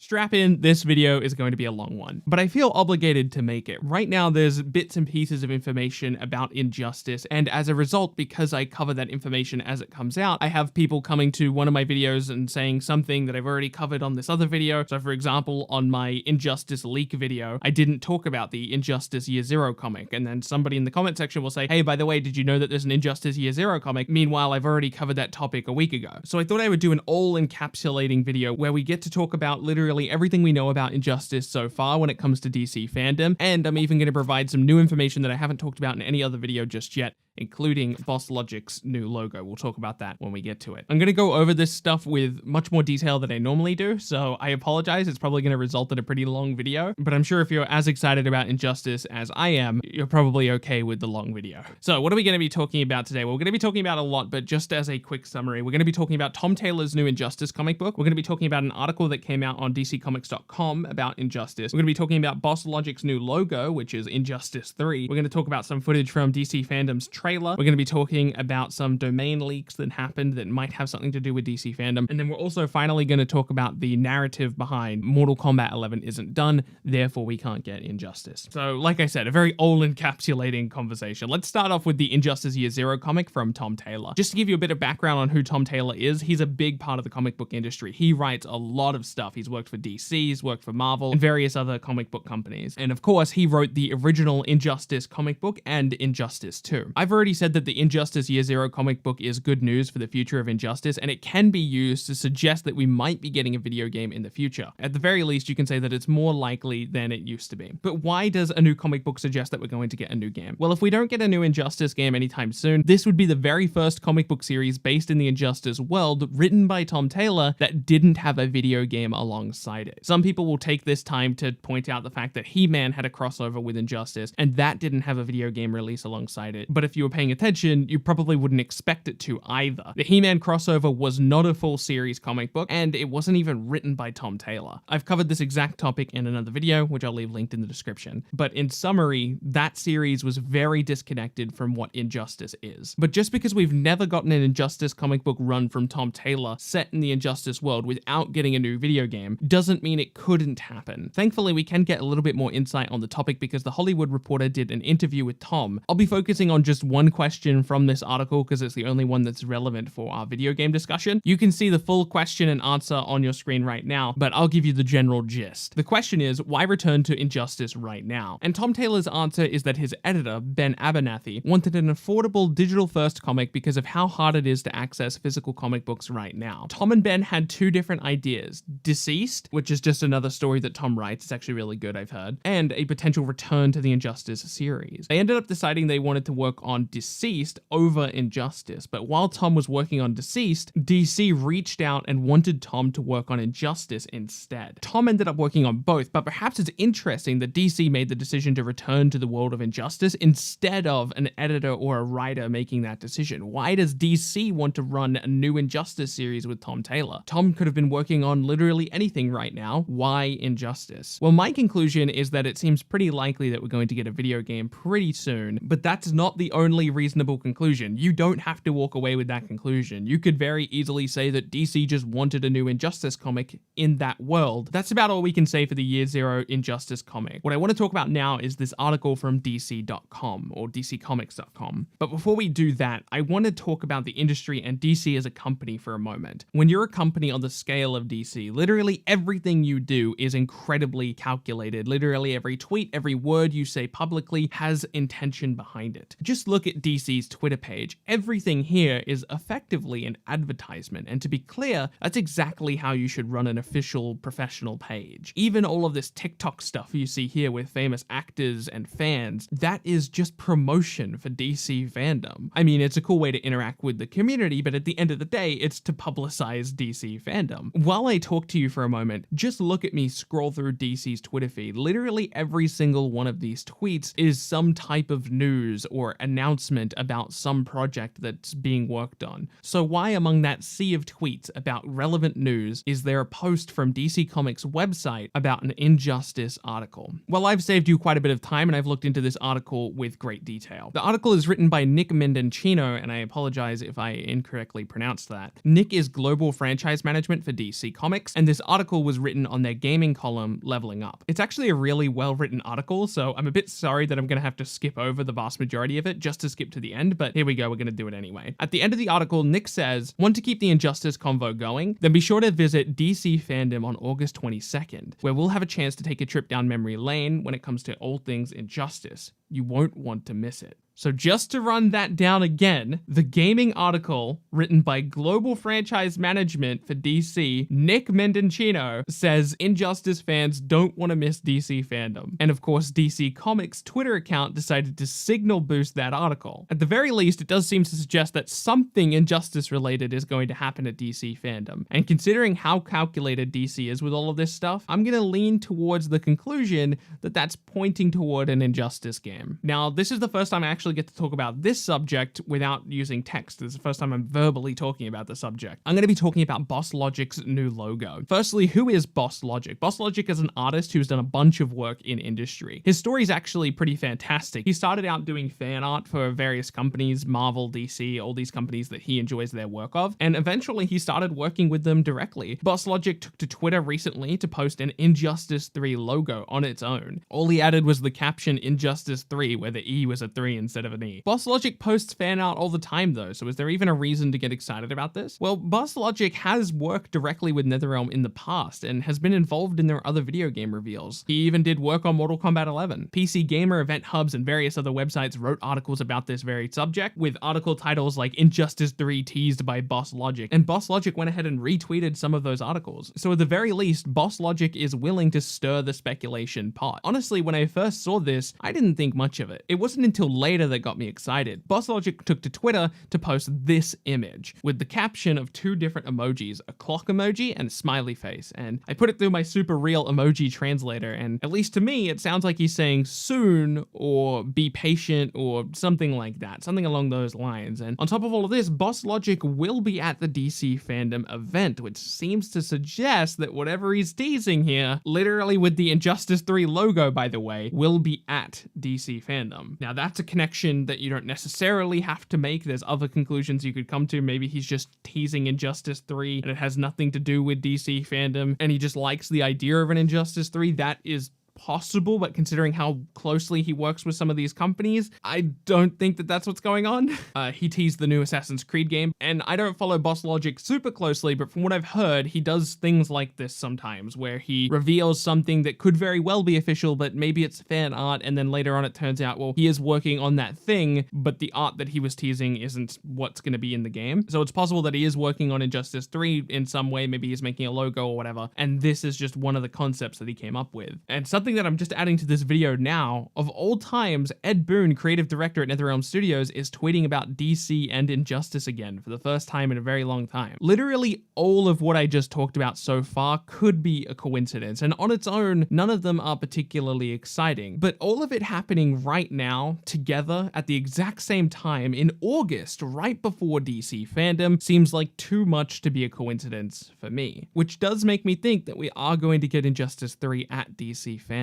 Strap in, this video is going to be a long one, but I feel obligated to make it. Right now, there's bits and pieces of information about Injustice, and as a result, because I cover that information as it comes out, I have people coming to one of my videos and saying something that I've already covered on this other video. So for example, on my Injustice leak video, I didn't talk about the Injustice Year Zero comic, and then somebody in the comment section will say, hey, by the way, did you know that there's an Injustice Year Zero comic? Meanwhile, I've already covered that topic a week ago. So I thought I would do an all-encapsulating video where we get to talk about literally everything we know about Injustice so far when it comes to DCFanDome, and I'm even going to provide some new information that I haven't talked about in any other video just yet, including BossLogic's new logo. We'll talk about that when we get to it. I'm going to go over this stuff with much more detail than I normally do, so I apologize. It's probably going to result in a pretty long video, but I'm sure if you're as excited about Injustice as I am, you're probably okay with the long video. So what are we going to be talking about today? Well, we're going to be talking about a lot, but just as a quick summary, we're going to be talking about Tom Taylor's new Injustice comic book. We're going to be talking about an article that came out on DCComics.com about Injustice. We're going to be talking about BossLogic's new logo, which is Injustice 3. We're going to talk about some footage from DCFanDome's trailer. We're going to be talking about some domain leaks that happened that might have something to do with DCFanDome. And then we're also finally going to talk about the narrative behind Mortal Kombat 11 isn't done, therefore we can't get Injustice. So like I said, a very all-encapsulating conversation. Let's start off with the Injustice Year Zero comic from Tom Taylor. Just to give you a bit of background on who Tom Taylor is, he's a big part of the comic book industry. He writes a lot of stuff. He's worked for DC, he's worked for Marvel, and various other comic book companies. And of course, he wrote the original Injustice comic book and Injustice 2. I've already said that the Injustice Year Zero comic book is good news for the future of Injustice, and it can be used to suggest that we might be getting a video game in the future. At the very least, you can say that it's more likely than it used to be. But why does a new comic book suggest that we're going to get a new game? Well, if we don't get a new Injustice game anytime soon, this would be the very first comic book series based in the Injustice world written by Tom Taylor that didn't have a video game alongside it. Some people will take this time to point out the fact that He-Man had a crossover with Injustice, and that didn't have a video game release alongside it. But if you were paying attention, you probably wouldn't expect it to either. The He-Man crossover was not a full series comic book, and it wasn't even written by Tom Taylor. I've covered this exact topic in another video, which I'll leave linked in the description. But in summary, that series was very disconnected from what Injustice is. But just because we've never gotten an Injustice comic book run from Tom Taylor set in the Injustice world without getting a new video game, doesn't mean it couldn't happen. Thankfully, we can get a little bit more insight on the topic because The Hollywood Reporter did an interview with Tom. I'll be focusing on just one question from this article because it's the only one that's relevant for our video game discussion. You can see the full question and answer on your screen right now, but I'll give you the general gist. The question is, why return to Injustice right now? And Tom Taylor's answer is that his editor, Ben Abernathy, wanted an affordable digital-first comic because of how hard it is to access physical comic books right now. Tom and Ben had two different ideas: Deceased, which is just another story that Tom writes, it's actually really good, I've heard, and a potential return to the Injustice series. They ended up deciding they wanted to work on Deceased over Injustice, but while Tom was working on Deceased, DC reached out and wanted Tom to work on Injustice instead. Tom ended up working on both, but perhaps it's interesting that DC made the decision to return to the world of Injustice instead of an editor or a writer making that decision. Why does DC want to run a new Injustice series with Tom Taylor? Tom could have been working on literally anything right now. Why Injustice? Well, my conclusion is that it seems pretty likely that we're going to get a video game pretty soon, but that's not the only reasonable conclusion. You don't have to walk away with that conclusion. You could very easily say that DC just wanted a new Injustice comic in that world. That's about all we can say for the Year Zero Injustice comic. What I want to talk about now is this article from DC.com or DCComics.com. But before we do that, I want to talk about the industry and DC as a company for a moment. When you're a company on the scale of DC, literally everything you do is incredibly calculated. Literally every tweet, every word you say publicly has intention behind it. Just look at DC's Twitter page. Everything here is effectively an advertisement, and to be clear, that's exactly how you should run an official professional page. Even all of this TikTok stuff you see here with famous actors and fans, that is just promotion for DCFanDome. I mean, it's a cool way to interact with the community, but at the end of the day, it's to publicize DCFanDome. While I talk to you for a moment, just look at me scroll through DC's Twitter feed. Literally every single one of these tweets is some type of news or announcement announcement about some project that's being worked on. So why among that sea of tweets about relevant news is there a post from DC Comics' website about an Injustice article? Well, I've saved you quite a bit of time and I've looked into this article with great detail. The article is written by Nick Mendoncino, and I apologize if I incorrectly pronounced that. Nick is global franchise management for DC Comics, and this article was written on their gaming column, Leveling Up. It's actually a really well-written article, so I'm a bit sorry that I'm going to have to skip over the vast majority of it just to skip to the end, but here we go, we're going to do it anyway. At the end of the article, Nick says, "Want to keep the Injustice convo going? Then be sure to visit DCFanDome on August 22nd, where we'll have a chance to take a trip down memory lane when it comes to all things Injustice. You won't want to miss it." So just to run that down again, the gaming article written by Global Franchise Management for DC, Nick Mendoncino, says Injustice fans don't want to miss DCFanDome. And of course, DC Comics' Twitter account decided to signal boost that article. At the very least, it does seem to suggest that something Injustice related is going to happen at DCFanDome. And considering how calculated DC is with all of this stuff, I'm going to lean towards the conclusion that that's pointing toward an Injustice game. Now, this is the first time I actually get to talk about this subject without using text. This is the first time I'm verbally talking about the subject. I'm going to be talking about BossLogic's new logo. Firstly, who is BossLogic? BossLogic is an artist who's done a bunch of work in industry. His story is actually pretty fantastic. He started out doing fan art for various companies, Marvel, DC, all these companies that he enjoys their work of, and eventually he started working with them directly. BossLogic took to Twitter recently to post an Injustice 3 logo on its own. All he added was the caption Injustice 3, where the E was a 3 instead of an E. BossLogic posts fan art all the time though, so is there even a reason to get excited about this? Well, BossLogic has worked directly with NetherRealm in the past and has been involved in their other video game reveals. He even did work on Mortal Kombat 11. PC Gamer, Event Hubs, and various other websites wrote articles about this very subject, with article titles like Injustice 3 teased by BossLogic, and BossLogic went ahead and retweeted some of those articles. So at the very least, BossLogic is willing to stir the speculation pot. Honestly, when I first saw this, I didn't think much of it. It wasn't until later that got me excited. BossLogic took to Twitter to post this image with the caption of two different emojis, a clock emoji and a smiley face, and I put it through my super real emoji translator, and at least to me it sounds like he's saying soon or be patient or something like that, something along those lines. And on top of all of this, BossLogic will be at the DCFanDome event, which seems to suggest that whatever he's teasing here, literally with the Injustice 3 logo by the way, will be at DCFanDome. Now that's a connection that you don't necessarily have to make. There's other conclusions you could come to. Maybe he's just teasing Injustice 3 and it has nothing to do with DCFanDome and he just likes the idea of an Injustice 3. That is possible, but considering how closely he works with some of these companies, I don't think that that's what's going on. He teased the new Assassin's Creed game, and I don't follow BossLogic super closely, but from what I've heard, he does things like this sometimes, where he reveals something that could very well be official, but maybe it's fan art, and then later on it turns out, well, he is working on that thing, but the art that he was teasing isn't what's going to be in the game. So it's possible that he is working on Injustice 3 in some way, maybe he's making a logo or whatever, and this is just one of the concepts that he came up with. And something that I'm just adding to this video now, of all times, Ed Boon, creative director at NetherRealm Studios, is tweeting about DC and Injustice again for the first time in a very long time. Literally all of what I just talked about so far could be a coincidence, and on its own, none of them are particularly exciting, but all of it happening right now, together, at the exact same time, in August, right before DCFanDome, seems like too much to be a coincidence for me. Which does make me think that we are going to get Injustice 3 at DCFanDome.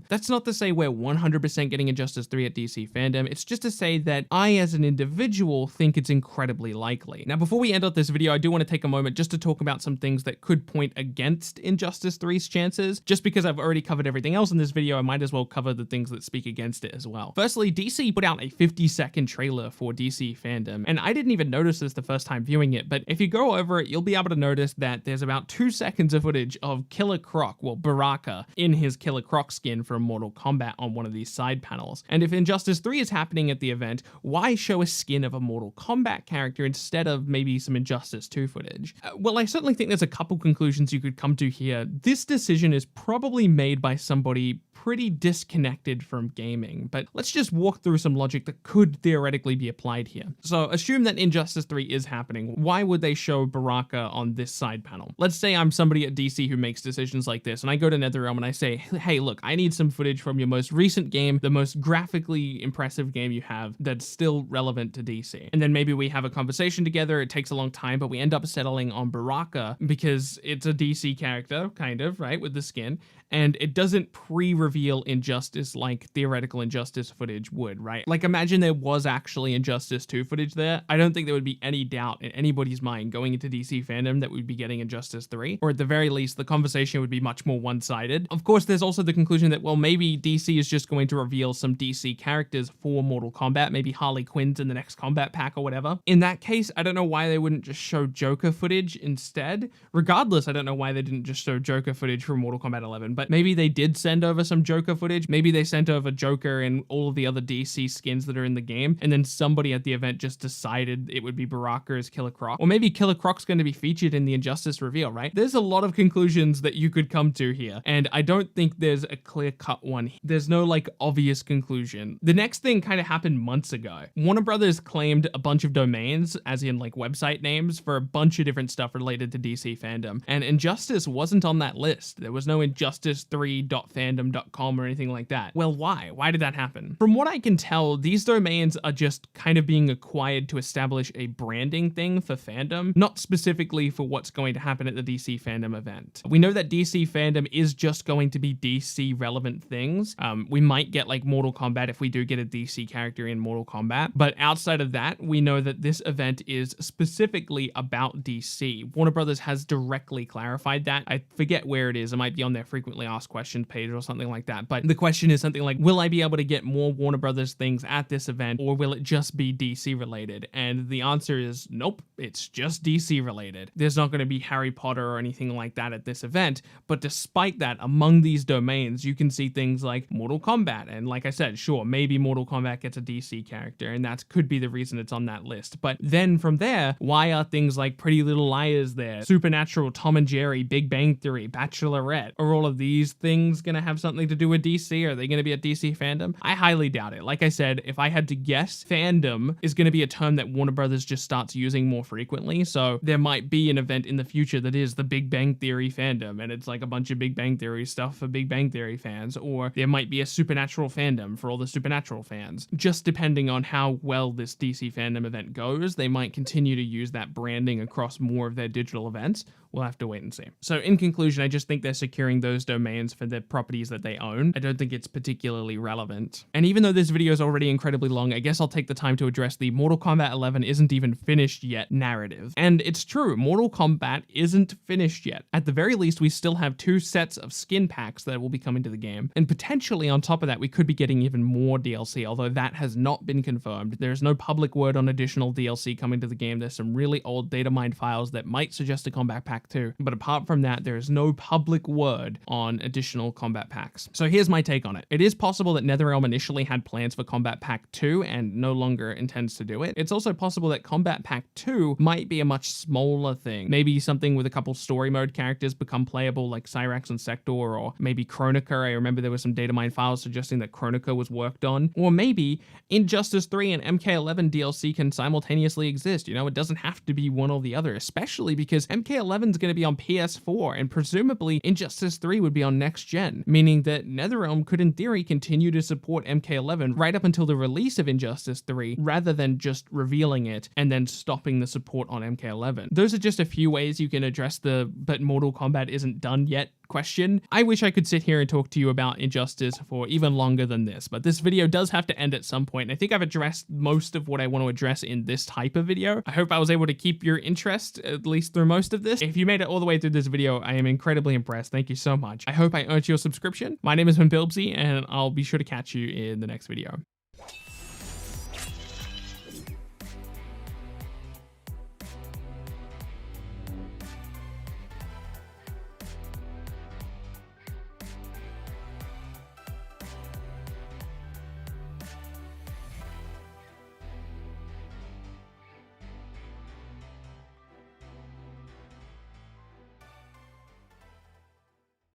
That's not to say we're 100% getting Injustice 3 at DCFanDome, it's just to say that I as an individual think it's incredibly likely. Now before we end up this video, I do want to take a moment just to talk about some things that could point against Injustice 3's chances. Just because I've already covered everything else in this video, I might as well cover the things that speak against it as well. Firstly, DC put out a 50-second trailer for DCFanDome, and I didn't even notice this the first time viewing it, but if you go over it, you'll be able to notice that there's about 2 seconds of footage of Killer Croc, well, Baraka, in his Killer Croc skin from Mortal Kombat on one of these side panels. And if Injustice 3 is happening at the event, why show a skin of a Mortal Kombat character instead of maybe some Injustice 2 footage? Well, I certainly think there's a couple conclusions you could come to here. This decision is probably made by somebody pretty disconnected from gaming, but let's just walk through some logic that could theoretically be applied here. So assume that Injustice 3 is happening. Why would they show Baraka on this side panel? Let's say I'm somebody at DC who makes decisions like this, and I go to NetherRealm and I say, hey, look, look, I need some footage from your most recent game, the most graphically impressive game you have that's still relevant to DC. And then maybe we have a conversation together. It takes a long time, but we end up settling on Baraka because it's a DC character, kind of, right, with the skin. And it doesn't pre-reveal Injustice like theoretical Injustice footage would, right? Like, imagine there was actually Injustice 2 footage there. I don't think there would be any doubt in anybody's mind going into DCFanDome that we'd be getting Injustice 3, or at the very least, the conversation would be much more one-sided. Of course, there's also the conclusion that, well, maybe DC is just going to reveal some DC characters for Mortal Kombat, maybe Harley Quinn's in the next Kombat pack or whatever. In that case, I don't know why they wouldn't just show Joker footage instead. Regardless, I don't know why they didn't just show Joker footage from Mortal Kombat 11, but maybe they did send over some Joker footage. Maybe they sent over Joker and all of the other DC skins that are in the game, and then somebody at the event just decided it would be Baraka as Killer Croc. Or maybe Killer Croc's going to be featured in the Injustice reveal, right? There's a lot of conclusions that you could come to here, and I don't think there's a clear-cut one. There's no, like, obvious conclusion. The next thing kind of happened months ago. Warner Brothers claimed a bunch of domains, as in, like, website names, for a bunch of different stuff related to DCFanDome, and Injustice wasn't on that list. There was no Injustice3.fandom.com or anything like that. Well, why? Why did that happen? From what I can tell, these domains are just kind of being acquired to establish a branding thing for fandom, not specifically for what's going to happen at the DCFanDome event. We know that DCFanDome is just going to be DC relevant things. We might get like Mortal Kombat if we do get a DC character in Mortal Kombat, but outside of that, we know that this event is specifically about DC. Warner Brothers has directly clarified that. I forget where it is. It might be on their frequently asked questions page or something like that, but the question is something like, will I be able to get more Warner Brothers things at this event, or will it just be DC related? And the answer is nope, it's just DC related. There's not going to be Harry Potter or anything like that at this event, but despite that, among these domains, you can see things like Mortal Kombat, and like I said, sure, maybe Mortal Kombat gets a DC character, and that could be the reason it's on that list. But then from there, why are things like Pretty Little Liars there, Supernatural, Tom and Jerry, Big Bang Theory, Bachelorette? Are all of these things going to have something to do with DC? Are they going to be at DCFanDome? I highly doubt it. Like I said, if I had to guess, fandom is going to be a term that Warner Brothers just starts using more frequently, so there might be an event in the future that is the Big Bang Theory fandom, and it's like a bunch of Big Bang Theory stuff for Big Bang Theory fans, or there might be a Supernatural fandom for all the Supernatural fans. Just depending on how well this DCFanDome event goes, they might continue to use that branding across more of their digital events. We'll have to wait and see. So in conclusion, I just think they're securing those domains for the properties that they own. I don't think it's particularly relevant. And even though this video is already incredibly long, I guess I'll take the time to address the Mortal Kombat 11 isn't even finished yet narrative. And it's true, Mortal Kombat isn't finished yet. At the very least, we still have 2 sets of skin packs that will be coming to the game. And potentially on top of that, we could be getting even more DLC, although that has not been confirmed. There's no public word on additional DLC coming to the game. There's some really old data mined files that might suggest a Kombat pack too. But apart from that, there is no public word on additional Kombat packs. So here's my take on it. It is possible that NetherRealm initially had plans for Kombat Pack 2 and no longer intends to do it. It's also possible that Kombat Pack 2 might be a much smaller thing. Maybe something with a couple story mode characters become playable like Cyrax and Sector, or maybe Kronika. I remember there was some data mine files suggesting that Kronika was worked on. Or maybe Injustice 3 and MK11 DLC can simultaneously exist. You know, it doesn't have to be one or the other, especially because MK11 is going to be on PS4, and presumably Injustice 3 would be on next gen, meaning that NetherRealm could in theory continue to support MK11 right up until the release of Injustice 3, rather than just revealing it and then stopping the support on MK11. Those are just a few ways you can address the "but Mortal Kombat isn't done yet" question. I wish I could sit here and talk to you about Injustice for even longer than this, but this video does have to end at some point. I think I've addressed most of what I want to address in this type of video. I hope I was able to keep your interest, at least through most of this. If you made it all the way through this video, I am incredibly impressed. Thank you so much. I hope I earned your subscription. My name is Bilbsy, and I'll be sure to catch you in the next video.